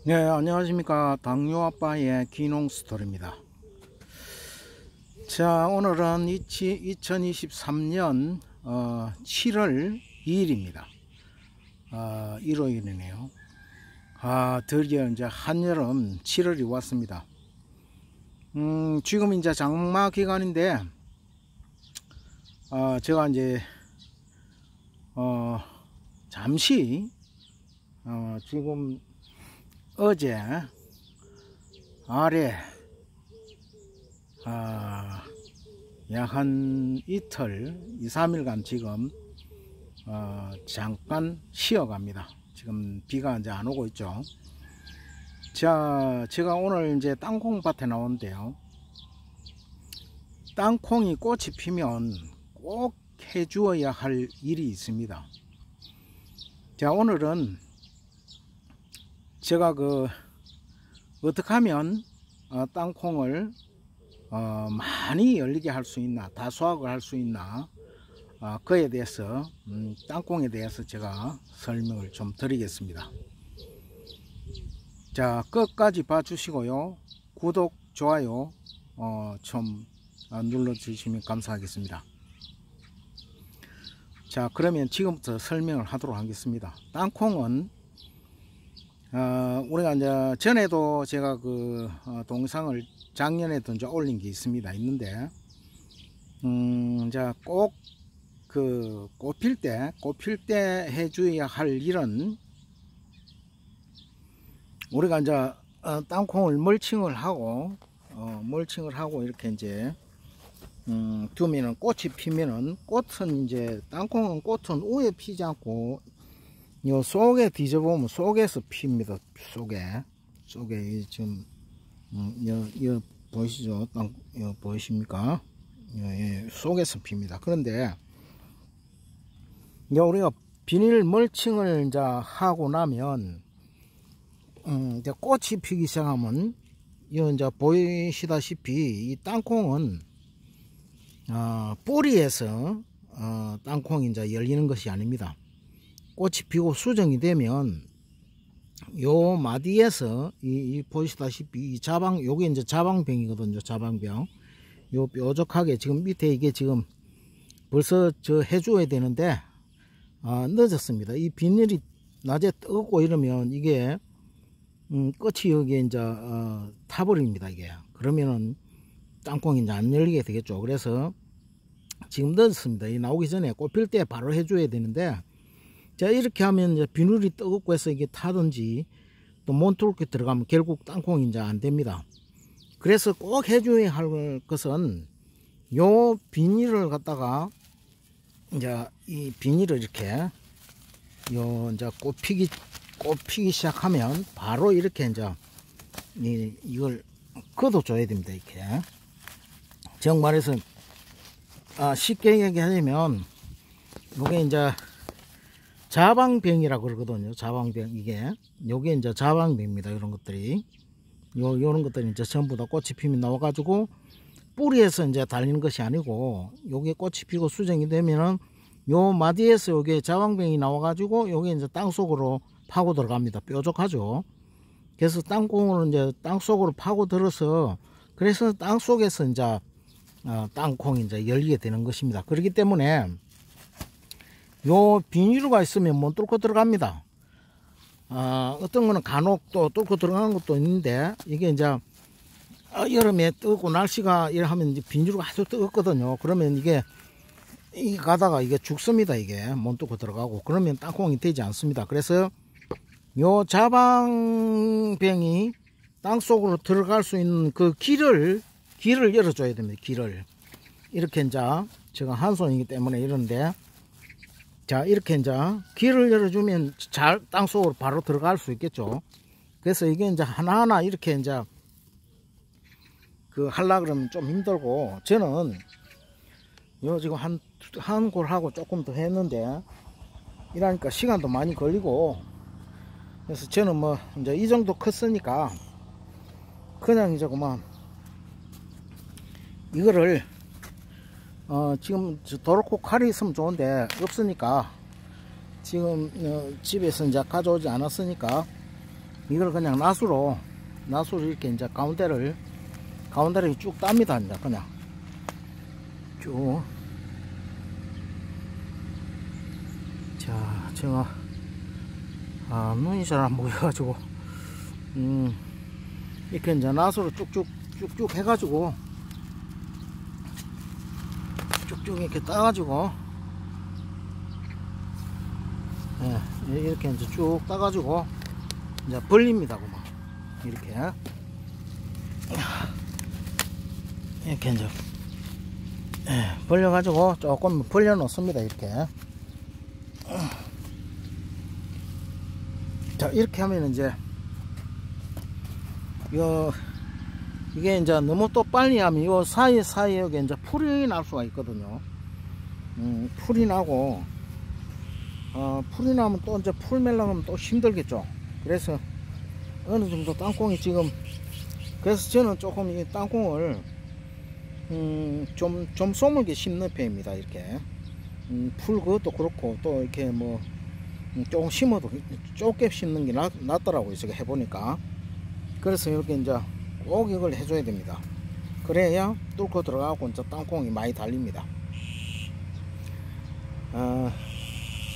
네, 안녕하십니까. 당뇨아빠의 귀농스토리입니다. 자, 오늘은 2023년 7월 2일입니다. 일요일이네요. 드디어 이제 한여름 7월이 왔습니다. 지금 이제 장마 기간인데, 제가 이제 잠시 지금 어제 아래 약 한 이틀 2~3일간 지금 잠깐 쉬어갑니다. 지금 비가 이제 안 오고 있죠. 자, 제가 오늘 이제 땅콩밭에 나오는데요, 땅콩이 꽃이 피면 꼭 해주어야 할 일이 있습니다. 자, 오늘은 제가 어떻게 하면 땅콩을 많이 열리게 할 수 있나, 다수확을 할 수 있나, 그에 대해서 땅콩에 대해서 제가 설명을 좀 드리겠습니다. 자, 끝까지 봐주시고요, 구독, 좋아요 좀 눌러주시면 감사하겠습니다. 자, 그러면 지금부터 설명을 하도록 하겠습니다. 땅콩은 우리가 이제 전에도 제가 동영상을 작년에도 이제 올린 게 있는데, 자, 꼭 꽃필 때 해줘야 할 일은, 우리가 이제 땅콩을 멀칭을 하고 이렇게 이제 두면은 꽃이 피면은, 꽃은 이제 땅콩은 꽃은 위에 피지 않고 요 속에 뒤져보면 속에서 핍니다. 속에 지금 요 보이시죠? 요 보이십니까? 속에서 핍니다. 그런데 우리가 비닐 멀칭을 이제 하고 나면 이제 꽃이 피기 시작하면, 이제 보이시다시피 이 땅콩은 뿌리에서 땅콩이 이제 열리는 것이 아닙니다. 꽃이 피고 수정이 되면 요 마디에서 보시다시피 이 요게 이제 자방병이거든요. 자방병. 요 뾰족하게 지금 밑에 이게 지금 벌써 해줘야 되는데 늦었습니다. 이 비닐이 낮에 뜨고 이러면 이게 끝이 여기에 이제 타버립니다. 이게 그러면은 땅콩이 이제 안 열리게 되겠죠. 그래서 지금 늦었습니다. 이 나오기 전에 꽃 필 때 바로 해줘야 되는데, 자, 이렇게 하면 이제 비늘이 뜨겁고 해서 이게 타든지 또 몬뚫게 들어가면 결국 땅콩이 이제 안 됩니다. 그래서 꼭 해줘야 할 것은, 요 비닐을 갖다가 이제 이 비닐을 이렇게 이제 꽃 피기 시작하면 바로 이렇게 이제 이걸 걷어줘야 됩니다. 이렇게. 정말해서 쉽게 얘기하자면 요게 이제 자방병이라고 그러거든요. 자방병. 요게 이제 자방병입니다. 이런 것들이. 요런 것들이 이제 전부 다 꽃이 피면 나와가지고 뿌리에서 이제 달리는 것이 아니고, 요게 꽃이 피고 수정이 되면은 요 마디에서 요게 자방병이 나와가지고 요게 이제 땅 속으로 파고 들어갑니다. 뾰족하죠. 그래서 땅콩을 이제 땅 속으로 파고 들어서, 그래서 땅 속에서 이제 땅콩이 이제 열리게 되는 것입니다. 그렇기 때문에 요 비닐가 있으면 못 뚫고 들어갑니다. 어떤 거는 간혹 또 뚫고 들어가는 것도 있는데, 이게 이제 여름에 뜨고 날씨가 이러하면 이제 비닐가 아주 뜨겁거든요. 그러면 이게 가다가 이게 죽습니다. 이게 못 뚫고 들어가고 그러면 땅콩이 되지 않습니다. 그래서 요 자방병이 땅 속으로 들어갈 수 있는 그 길을 열어줘야 됩니다. 길을 이렇게 이제 제가 한 손이기 때문에 이런데, 자, 이렇게 이제 길을 열어주면 잘 땅속으로 바로 들어갈 수 있겠죠. 그래서 이게 이제 하나하나 이렇게 이제 하려고 그러면 좀 힘들고, 저는 요 지금 한 골 하고 조금 더 했는데, 이러니까 시간도 많이 걸리고, 그래서 저는 뭐 이제 이 정도 컸으니까 그냥 이제 그만 이거를 지금 도로코 칼이 있으면 좋은데 없으니까, 지금 집에서 이제 가져오지 않았으니까 이걸 그냥 낫으로 이렇게 이제 가운데를 쭉 땁니다. 이제 그냥 쭉. 자, 제가 눈이 잘 안 보여가지고 이렇게 이제 낫으로 쭉쭉 해가지고 쭉쭉 이렇게 따가지고, 예, 이렇게 이제 쭉 따가지고 이제 벌립니다. 그만 이렇게 이제, 예, 벌려가지고 조금 벌려 놓습니다. 이렇게. 자, 이렇게 하면 이제 이게 이제 너무 또 빨리 하면 요 사이에 여기 이제 풀이 날 수가 있거든요. 풀이 나고, 풀이 나면 또 이제 풀 멜려면 또 힘들겠죠. 그래서 어느 정도 땅콩이 지금, 그래서 저는 조금 이 땅콩을 좀 소물게 심는 편입니다. 이렇게 풀 그것도 그렇고, 또 이렇게 뭐 조금 심어도 좁게 심는 게 낫더라고요. 제가 해보니까. 그래서 이렇게 이제 꼭 이걸 해줘야 됩니다. 그래야 뚫고 들어가고 이제 땅콩이 많이 달립니다.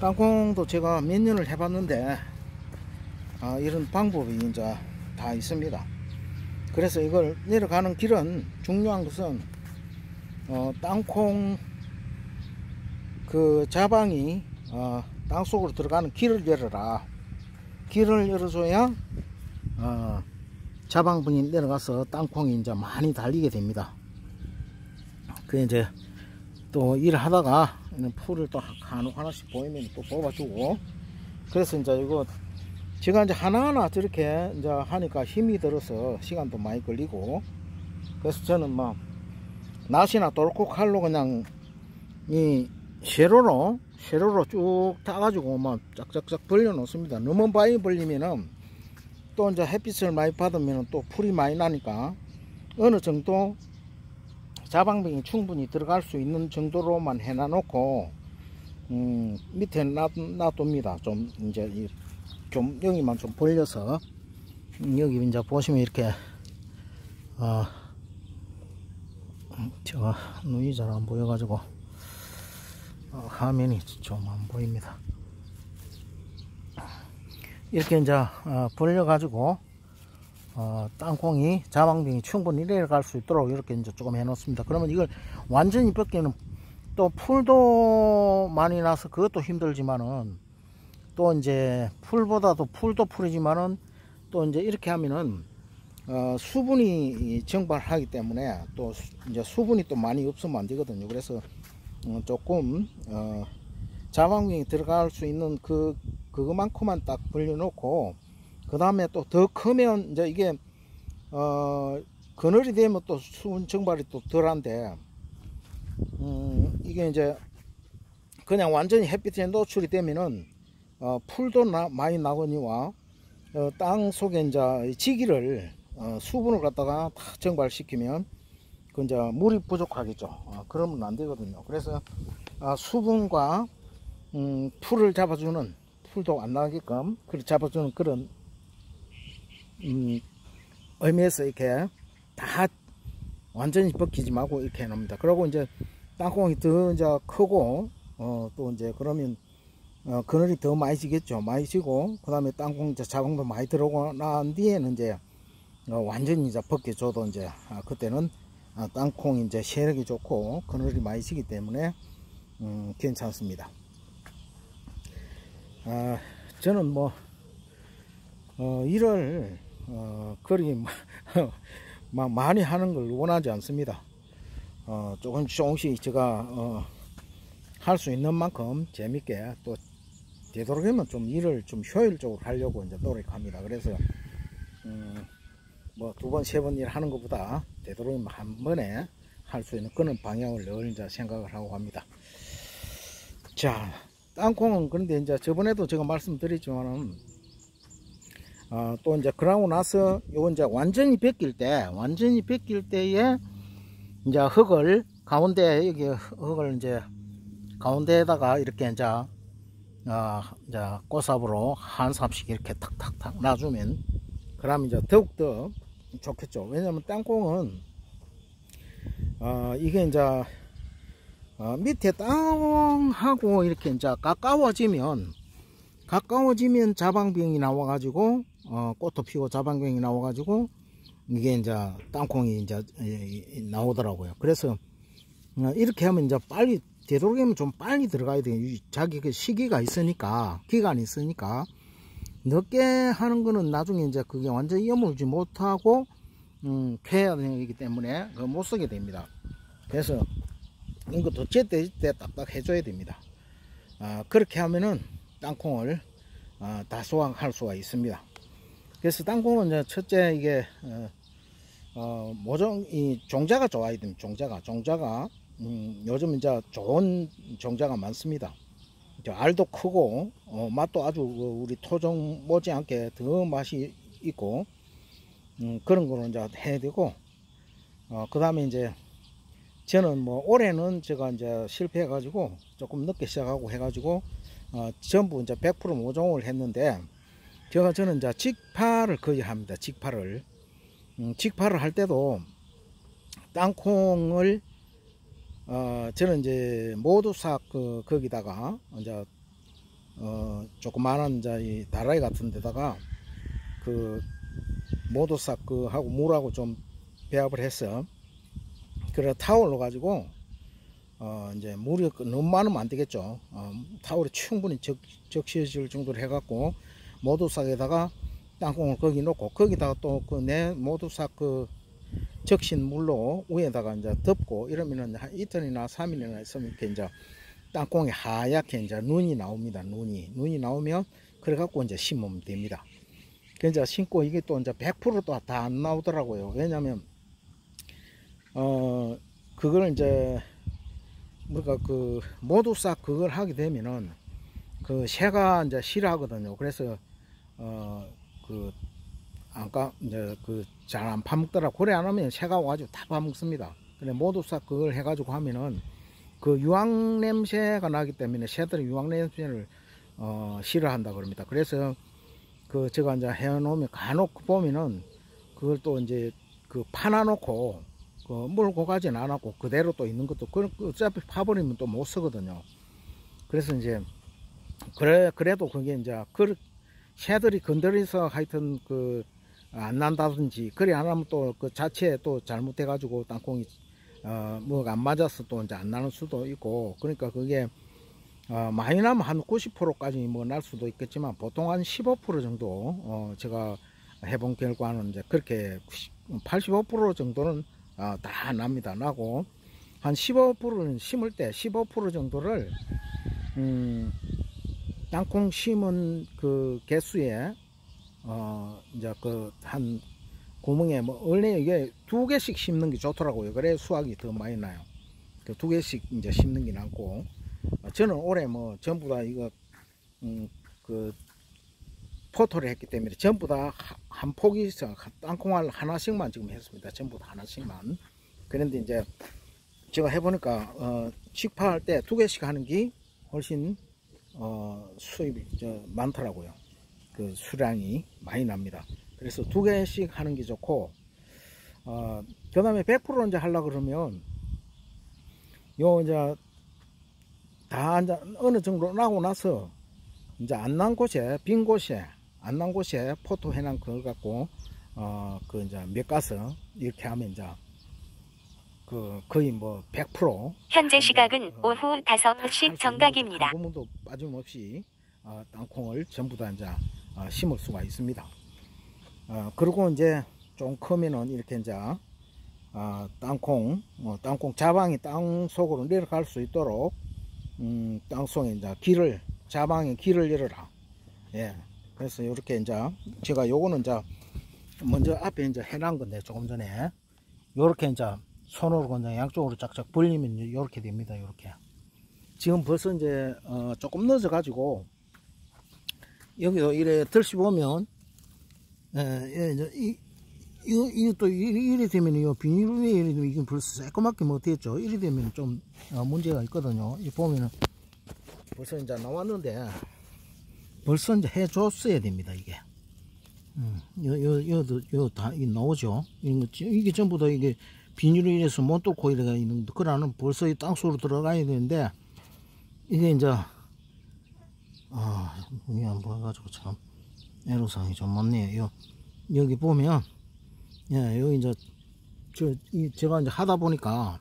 땅콩도 제가 몇 년을 해봤는데, 이런 방법이 이제 다 있습니다. 그래서 이걸 내려가는 길은, 중요한 것은 땅콩 그 자방이 땅속으로 들어가는 길을 열어라. 길을 열어줘야 자방분이 내려가서 땅콩이 이제 많이 달리게 됩니다. 그 이제 또 일을 하다가 풀을 또 하나씩 보이면 또 뽑아주고. 그래서 이제 이거 제가 이제 하나하나 저렇게 이제 하니까 힘이 들어서 시간도 많이 걸리고, 그래서 저는 막 낫이나 돌고 칼로 그냥 이 세로로 쭉 타가지고 막 쫙쫙쫙 벌려 놓습니다. 너무 많이 벌리면은 또 이제 햇빛을 많이 받으면 또 풀이 많이 나니까 어느 정도 자방병이 충분히 들어갈 수 있는 정도로만 해놔 놓고 밑에 놔둡니다. 좀 이제 좀 여기만 좀 벌려서, 여기 이제 보시면 이렇게 제가 눈이 잘 안 보여가지고 화면이 좀 안 보입니다. 이렇게 이제 벌려 가지고 땅콩이 자방병이 충분히 내려갈 수 있도록 이렇게 이제 조금 해 놓습니다. 그러면 이걸 완전히 벗기는, 또 풀도 많이 나서 그것도 힘들지만은, 또 이제 풀보다도 풀도 풀이지만은, 또 이제 이렇게 하면은 수분이 증발하기 때문에 또 이제 수분이 또 많이 없으면 안 되거든요. 그래서 조금 자방병이 들어갈 수 있는 그거만큼만 딱 벌려놓고, 그 다음에 또 더 크면 이제 이게 그늘이 되면 또 수분 증발이 또 덜한데, 이게 이제 그냥 완전히 햇빛에 노출이 되면은 풀도 많이 나거니와 땅 속에 이제 지기를 수분을 갖다가 다 증발시키면 그 이제 물이 부족하겠죠. 그러면 안 되거든요. 그래서 수분과 풀을 잡아주는, 풀도 안 나게끔 그렇게 잡아주는 그런 의미에서 이렇게 다 완전히 벗기지 말고 이렇게 해놓습니다. 그리고 이제 땅콩이 더 이제 크고 또 이제 그러면 그늘이 더 많이 지겠죠. 많이 지고, 그 다음에 땅콩 이제 자방도 많이 들어오고 난 뒤에는 이제 완전히 이제 벗겨줘도 이제 그때는 땅콩이 이제 세력이 좋고 그늘이 많이 지기 때문에 괜찮습니다. 저는 뭐 일을 그리 막 많이 하는 걸 원하지 않습니다. 조금씩 제가 할 수 있는 만큼 재밌게, 또 되도록이면 좀 일을 좀 효율적으로 하려고 이제 노력합니다. 그래서 뭐 2번, 3번 일 하는 것보다 되도록이면 한 번에 할 수 있는 그런 방향을 늘 이제 생각을 하고 합니다. 자, 땅콩은 그런데 이제 저번에도 제가 말씀드렸지만은 또 이제 그러고 나서 요거 이제 완전히 벗길 때에 이제 흙을 가운데, 여기 흙을 이제 가운데에다가 이렇게 이제 꽃삽으로 한 삽씩 이렇게 탁탁탁 놔주면 그러면 이제 더욱더 좋겠죠. 왜냐면 땅콩은 이게 이제 밑에 땅하고 이렇게 이제 가까워지면 자방병이 나와가지고 꽃도 피고 자방병이 나와가지고 이게 이제 땅콩이 이제 나오더라고요. 그래서 이렇게 하면 이제 빨리 되도록이면 좀 빨리 들어가야 돼요. 자기 그 시기가 있으니까, 기간이 있으니까. 늦게 하는 거는 나중에 이제 그게 완전히 여물지 못하고 폐해야 되기 때문에 못 쓰게 됩니다. 그래서 이것도 제때 딱딱 해줘야 됩니다. 그렇게 하면은 땅콩을 다소화할 수가 있습니다. 그래서 땅콩은 이제 첫째 이게 이 종자가 좋아야 됩니다. 종자가 요즘 이제 좋은 종자가 많습니다. 알도 크고 맛도 아주 우리 토종 못지않게 더 맛이 있고 그런 거는 이제 해야 되고 그 다음에 이제 저는 뭐 올해는 제가 이제 실패해 가지고 조금 늦게 시작하고 해 가지고 전부 이제 100% 모종을 했는데 저는 이제 직파를 거의 합니다. 직파를 할 때도 땅콩을 저는 이제 모두싹 거기다가 이제 조그마한 이제 이 다라이 같은 데다가 그 모두싹 하고 물하고 좀 배합을 해서 그래 타올로 가지고 이제 물이 너무 많으면 안 되겠죠. 타올이 충분히 적셔질 정도로 해 갖고 모두싹에다가 땅콩을 거기 놓고 거기다가 또 그 내 모두싹 적신 물로 위에다가 이제 덮고 이러면은 한 이틀이나 3일이나 있으면 이렇게 이제 땅콩이 하얗게 이제 눈이 나옵니다. 눈이 나오면 그래 갖고 이제 심으면 됩니다. 그래서 심고 이게 또 이제 100% 또 다 안 나오더라고요. 왜냐면 그걸 이제 우리가 그 모두싹 그걸 하게 되면은 그 새가 이제 싫어하거든요. 그래서 아까 이제 잘 안 파먹더라. 그래 안 하면 새가 와가지고 다 파먹습니다. 근데 모두싹 그걸 해가지고 하면은 그 유황 냄새가 나기 때문에 새들이 유황 냄새를 싫어한다 그럽니다. 그래서 제가 이제 해놓으면 간혹 보면은 그걸 또 이제 파놔놓고 물고 가진 않았고 그대로 또 있는 것도 어차피 파버리면 또 못 쓰거든요. 그래서 이제 그래도 그게 이제 새들이 건드려서 하여튼 안 난다든지 그래 안 하면 또 그 자체에 또 잘못해 가지고 땅콩이 뭐가 안 맞아서 또 이제 안 나는 수도 있고 그러니까 그게 많이 나면 한 90%까지 뭐 날 수도 있겠지만 보통 한 15% 정도 제가 해본 결과는 이제 그렇게 85% 정도는 다 납니다. 나고 한 15%는 심을 때 15% 정도를 땅콩 심은 그 개수에 이제 한 구멍에 뭐 원래 이게 2개씩 심는 게 좋더라고요. 그래 수확이 더 많이 나요. 2개씩 이제 심는 게 낫고 저는 올해 뭐 전부 다 이거 포토를 했기 때문에 전부 다 한 포기서 땅콩알 하나씩만 지금 했습니다. 전부 다 하나씩만. 그런데 이제 제가 해보니까 직파할 때 2개씩 하는 게 훨씬 수입이 많더라고요. 그 수량이 많이 납니다. 그래서 2개씩 하는 게 좋고 그 다음에 100% 이제 하려고 그러면 요 이제 다 이제 어느 정도 나고 나서 이제 안 난 곳에 빈 곳에 안 난 곳에 포토 해놓은 거 갖고 이제 몇 가서 이렇게 하면 이제 거의 뭐 100% 현재 시각은 오후 5시 정각입니다. 한 부분도 빠짐없이 땅콩을 전부 다 이제 심을 수가 있습니다. 그리고 이제 좀 크면은 이렇게 이제 땅콩 자방이 땅 속으로 내려갈 수 있도록 땅 속에 이제 자방에 길을 열어라. 예. 그래서 이렇게 이제 제가 요거는 이제 먼저 앞에 이제 해놓은 건데 조금 전에 요렇게 이제 손으로 그냥 양쪽으로 쫙쫙 벌리면 이렇게 됩니다. 이렇게 지금 벌써 이제 조금 늦어 가지고 여기도 이래 들시 보면 이제 이것도 이래 되면 이 비닐 위에 이래 되면 이건 벌써 새까맣게 못했죠. 이래 되면 좀 문제가 있거든요. 이 보면은 벌써 이제 나왔는데 벌써 이제 해줬어야 됩니다. 이게 요 다 나오죠. 이게 전부 다 이게 비닐로 인해서 못 뚫고 이래가 있는 그러는 벌써 이 땅속으로 들어가야 되는데 이게 이제 눈이 안 보여가지고 참 애로사항이 좀 많네요. 여기 보면 여기 이제 제가 이제 하다 보니까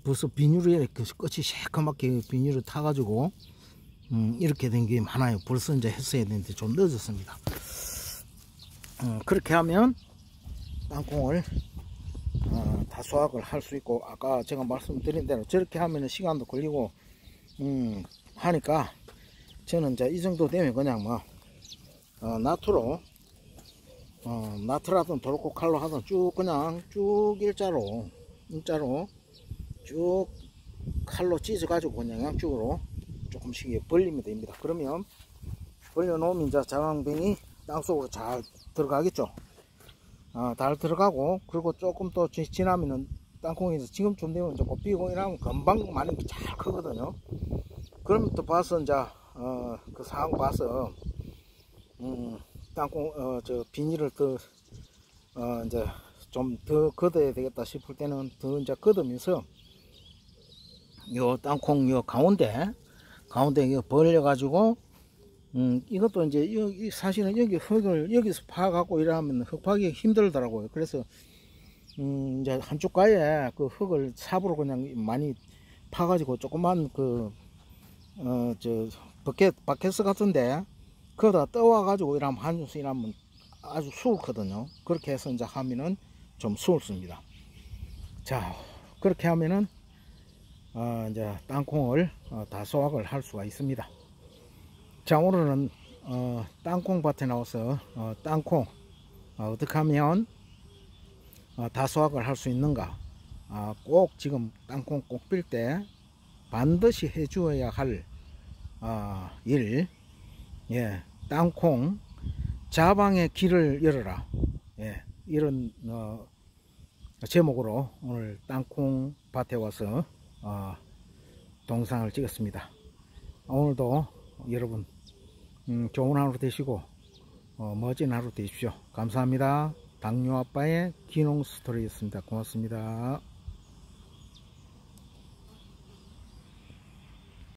벌써 비닐에 이렇게 끝이 새까맣게 비닐을 타가지고 이렇게 된 게 많아요. 벌써 이제 했어야 되는데 좀 늦었습니다. 그렇게 하면 땅콩을 다 수확을 할 수 있고, 아까 제가 말씀드린 대로 저렇게 하면 시간도 걸리고 하니까 저는 이제 이 정도 되면 그냥 뭐 나트라든 도로코 칼로 하든 쭉 그냥 쭉 일자로 쭉 칼로 찢어 가지고 그냥 양쪽으로 조금씩 벌리면 됩니다. 그러면 벌려 놓으면 이제 자방병이 땅속으로 잘 들어가겠죠. 잘 들어가고, 그리고 조금 또 지나면은 땅콩에서 지금쯤 되면 조금 비고 이러면 금방 많이 잘 크거든요. 그러면 또 봐서 이제 그 상황 봐서 땅콩 저 비닐을 더 이제 좀 더 걷어야 되겠다 싶을 때는 더 이제 걷으면서 요 땅콩 요 가운데 이거 벌려 가지고 이것도 이제 여기 사실은 여기 흙을 여기서 파 갖고 이러면 흙 파기 힘들더라고요. 그래서 이제 한쪽 가에 그 흙을 삽으로 그냥 많이 파 가지고 조그만 그 저 바켓스 같은데 거기다 떠와 가지고 이러면 한수 이러면 아주 수월거든요. 그렇게 해서 이제 하면은 좀 수월습니다. 자, 그렇게 하면은 이제 땅콩을 다 수확을 할 수가 있습니다. 자, 오늘은 땅콩 밭에 나와서 땅콩 어떻게 하면 다 수확을 할 수 있는가, 꼭 지금 땅콩 꼭 필 때 반드시 해 주어야 할 일, 땅콩 자방의 길을 열어라, 이런 제목으로 오늘 땅콩 밭에 와서 동상을 찍었습니다. 오늘도 여러분 좋은 하루 되시고 멋진 하루 되십시오. 감사합니다. 당뇨아빠의 기농 스토리였습니다. 고맙습니다.